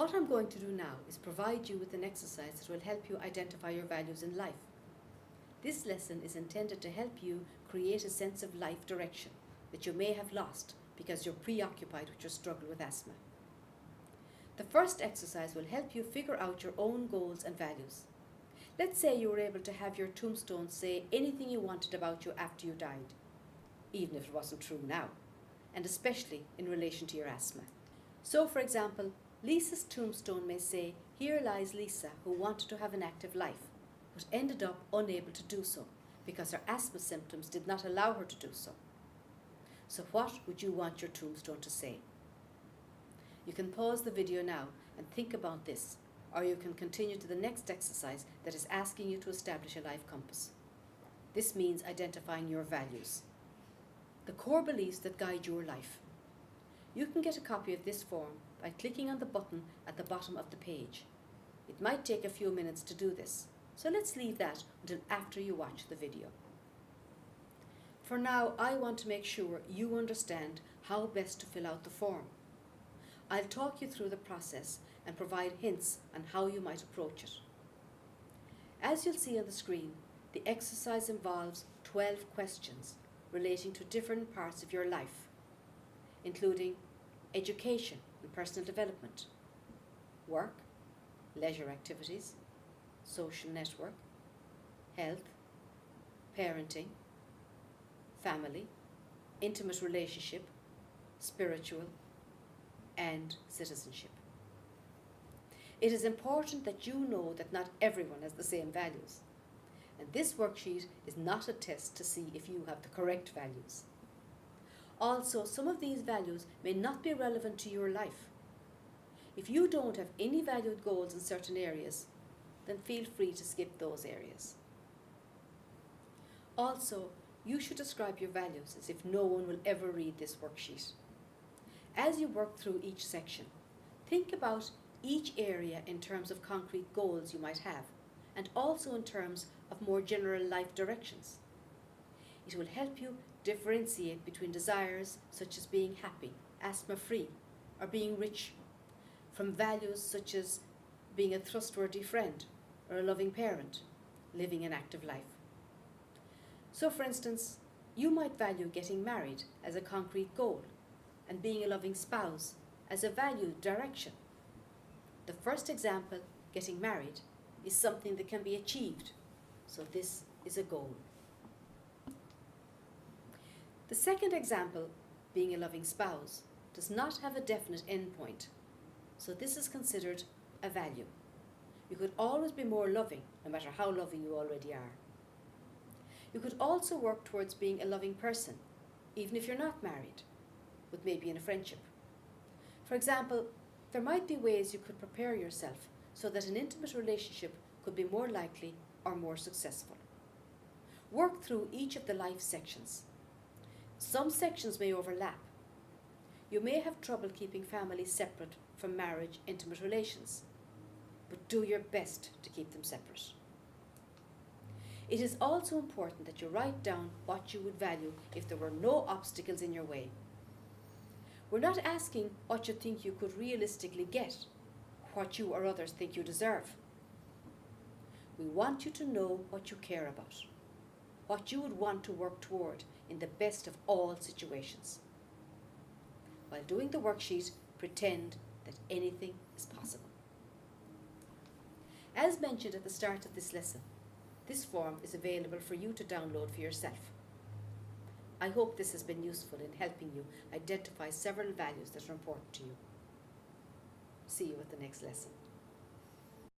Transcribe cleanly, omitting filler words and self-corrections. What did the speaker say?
What I'm going to do now is provide you with an exercise that will help you identify your values in life. This lesson is intended to help you create a sense of life direction that you may have lost because you're preoccupied with your struggle with asthma. The first exercise will help you figure out your own goals and values. Let's say you were able to have your tombstone say anything you wanted about you after you died, even if it wasn't true now, and especially in relation to your asthma. So, for example, Lisa's tombstone may say, "Here lies Lisa, who wanted to have an active life, but ended up unable to do so because her asthma symptoms did not allow her to do so." So what would you want your tombstone to say? You can pause the video now and think about this, or you can continue to the next exercise that is asking you to establish a life compass. This means identifying your values, the core beliefs that guide your life. You can get a copy of this form by clicking on the button at the bottom of the page. It might take a few minutes to do this, so let's leave that until after you watch the video. For now, I want to make sure you understand how best to fill out the form. I'll talk you through the process and provide hints on how you might approach it. As you'll see on the screen, the exercise involves 12 questions relating to different parts of your life, including education and personal development, work, leisure activities, social network, health, parenting, family, intimate relationship, spiritual, and citizenship. It is important that you know that not everyone has the same values, and this worksheet is not a test to see if you have the correct values. Also, some of these values may not be relevant to your life. If you don't have any valued goals in certain areas, then feel free to skip those areas. Also, you should describe your values as if no one will ever read this worksheet. As you work through each section, think about each area in terms of concrete goals you might have, and also in terms of more general life directions. It will help you differentiate between desires such as being happy, asthma-free, or being rich, from values such as being a trustworthy friend or a loving parent, living an active life. So, for instance, you might value getting married as a concrete goal and being a loving spouse as a valued direction. The first example, getting married, is something that can be achieved, so this is a goal. The second example, being a loving spouse, does not have a definite endpoint, so this is considered a value. You could always be more loving, no matter how loving you already are. You could also work towards being a loving person, even if you're not married, but maybe in a friendship. For example, there might be ways you could prepare yourself so that an intimate relationship could be more likely or more successful. Work through each of the life sections. Some sections may overlap. You may have trouble keeping families separate from marriage, intimate relations, but do your best to keep them separate. It is also important that you write down what you would value if there were no obstacles in your way. We're not asking what you think you could realistically get, what you or others think you deserve. We want you to know what you care about, what you would want to work toward in the best of all situations. While doing the worksheet, pretend that anything is possible. As mentioned at the start of this lesson, this form is available for you to download for yourself. I hope this has been useful in helping you identify several values that are important to you. See you at the next lesson.